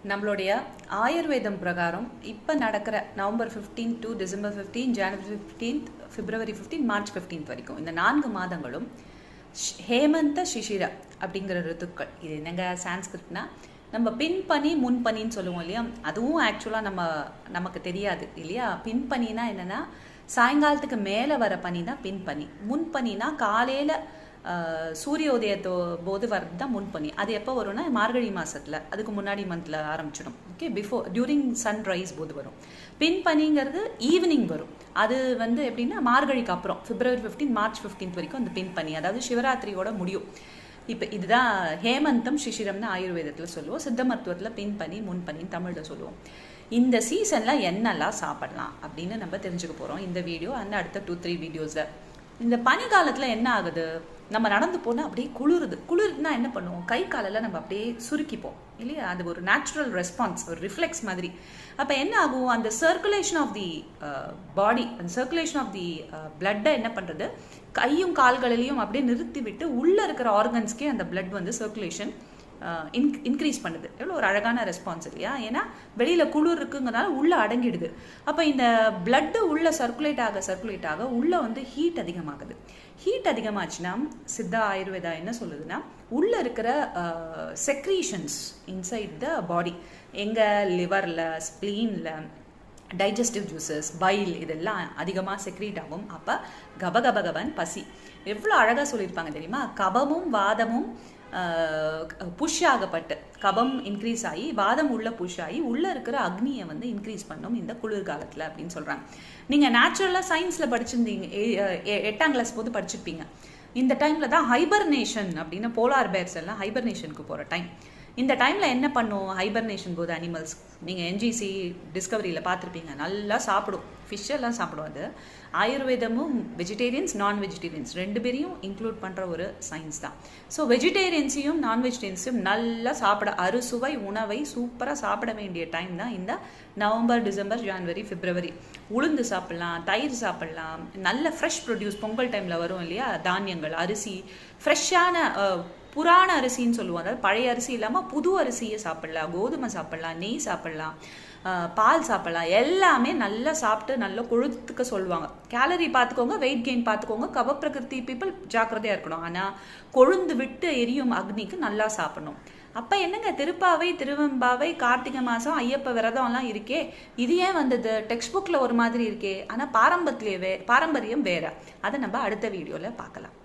நம்மளுடைய ஆயுர்வேதம் பிரகாரம் இப்போ நடக்கிற November 15 to December 15, January 15, February 15, March 15 வரைக்கும் இந்த 4 மாதங்களும் ஹேமந்த சிசிர அப்படிங்கிற ரித்துக்கள். இது என்னங்க சான்ஸ்கிரிட்னா நம்ம பின்பனி முன்பனின்னு சொல்லுவோம் இல்லையா, அதுவும் ஆக்சுவலாக நமக்கு தெரியாது இல்லையா. பின்பனினா என்னென்னா சாயங்காலத்துக்கு மேலே வர பனி தான் பின்பனி. முன்பனினா காலையில் சூரியோதயத்தோ போது வர்றது தான் முன்பனி. அது எப்போ வரும்னா மார்கழி மாதத்தில், அதுக்கு முன்னாடி மந்தில் ஆரம்பிச்சிடும். ஓகே, டியூரிங் சன்ரைஸ் போது வரும். பின்பனிங்கிறது ஈவினிங் வரும். அது எப்படின்னா மார்கழிக்கு அப்புறம் பிப்ரவரி 15, மார்ச் 15 வரைக்கும் அந்த பின்பனி, அதாவது சிவராத்திரியோட முடியும். இப்போ இதுதான் ஹேமந்தம் சிசிரம்னு ஆயுர்வேதத்தில் சொல்லுவோம். சித்த மருத்துவத்தில் பின்பனி முன்பனின்னு தமிழில் சொல்லுவோம். இந்த சீசனில் என்னெல்லாம் சாப்பிடலாம் அப்படின்னு நம்ம தெரிஞ்சுக்க போகிறோம் இந்த வீடியோ அண்ட் அடுத்த 2-3 வீடியோஸில். இந்த பனிக்காலத்தில் என்ன ஆகுது, நம்ம நடந்து போனால் அப்படியே குளிருதுன்னா என்ன பண்ணுவோம், கை காலில் நம்ம அப்படியே சுருக்கிப்போம் இல்லையா. அது ஒரு நேச்சுரல் ரெஸ்பான்ஸ், ஒரு ரிஃப்ளெக்ஸ் மாதிரி. அப்போ என்ன ஆகும், அந்த சர்க்குலேஷன் ஆஃப் தி பாடி, அந்த சர்க்குலேஷன் ஆஃப் தி பிளட்டை என்ன பண்ணுறது, கையும் கால்களிலையும் அப்படியே நிறுத்தி விட்டு உள்ளே இருக்கிற ஆர்கன்ஸ்க்கே அந்த பிளட் சர்க்குலேஷன் இன்க்ரீஸ் பண்ணுது. எவ்வளோ ஒரு அழகான ரெஸ்பான்ஸ் இல்லையா. ஏன்னா வெளியில் குளிர் இருக்குங்கிறனால உள்ளே அடங்கிடுது. அப்போ இந்த பிளட்டு உள்ளே சர்க்குலேட் ஆக உள்ளே ஹீட் அதிகமாகுது. ஹீட் அதிகமாச்சுன்னா சித்தா ஆயுர்வேதா என்ன சொல்லுதுன்னா, உள்ளே இருக்கிற செக்ரீஷன்ஸ் இன்சைட் த பாடி, எங்கள் லிவரில், ஸ்ப்ளீனில், டைஜஸ்டிவ் ஜூஸஸ், பைல் இதெல்லாம் அதிகமாக செக்ரீட் ஆகும். அப்போ கபகபகபன் பசி. எவ்வளோ அழகாக சொல்லியிருப்பாங்க தெரியுமா, கபமும் வாதமும் புஷ் ஆகப்பட்டு, கபம் இன்க்ரீஸ் ஆகி வாதம் உள்ள புஷ் ஆகி உள்ளே இருக்கிற அக்னியை இன்க்ரீஸ் பண்ணும் இந்த குளிர்காலத்தில் அப்படின்னு சொல்கிறாங்க. நீங்கள் நேச்சுரலாக சயின்ஸில் படிச்சிருந்தீங்க, 8ஆம் கிளாஸ் போது படிச்சிருப்பீங்க. இந்த டைமில் தான் ஹைபர்னேஷன் அப்படின்னு, போலார் பேர்ஸ் எல்லாம் ஹைபர்னேஷனுக்கு போகிற டைம். இந்த டைமில் என்ன பண்ணும் ஹைபர்னேஷன் போது அனிமல்ஸ், நீங்கள் என்ஜிசி டிஸ்கவரியில் பார்த்துருப்பீங்க, நல்லா சாப்பிடும், ஃபிஷ் எல்லாம் சாப்பிடும். அது ஆயுர்வேதமும் வெஜிடேரியன்ஸ் நான் வெஜிடேரியன்ஸ் 2 பேரையும் இன்க்ளூட் பண்ணுற ஒரு சயின்ஸ் தான். ஸோ வெஜிடேரியன்ஸையும் நான் வெஜிடேரியன்ஸையும் நல்லா சாப்பிட, அறுசுவை உணவை சூப்பராக சாப்பிட வேண்டிய டைம் தான் இந்த நவம்பர், டிசம்பர், ஜனவரி, பிப்ரவரி. உளுந்து சாப்பிட்லாம், தயிர் சாப்பிட்லாம், நல்ல ஃப்ரெஷ் ப்ரொடியூஸ் பொங்கல் டைமில் வரும் இல்லையா, தானியங்கள், அரிசி, ஃப்ரெஷ்ஷான புராண அரிசின்னு சொல்லுவோம். அதாவது பழைய அரிசி இல்லாமல் புது அரிசியை சாப்பிட்லாம், கோதுமை சாப்பிட்லாம், நெய் சாப்பிட்லாம், பால் சாப்பிட்லாம். எல்லாமே நல்லா சாப்பிட்டு நல்லா கொழுத்துக்க சொல்லுவாங்க. கேலரி பார்த்துக்கோங்க, வெயிட் கெயின் பார்த்துக்கோங்க. கப பிரகிருதி பீப்புள் ஜாக்கிரதையாக இருக்கணும். ஆனால் கொழுந்து விட்டு எரியும் அக்னிக்கு நல்லா சாப்பிடணும். அப்போ என்னங்க, திருப்பாவை, திருவெம்பாவை, கார்த்திகை மாதம் ஐயப்ப விரதம்லாம் இருக்கே, இது ஏன் வந்தது, டெக்ஸ்ட் புக்கில் ஒரு மாதிரி இருக்கே, ஆனால் பாரம்பரியம் வேற. அதை நம்ம அடுத்த வீடியோவில் பார்க்கலாம்.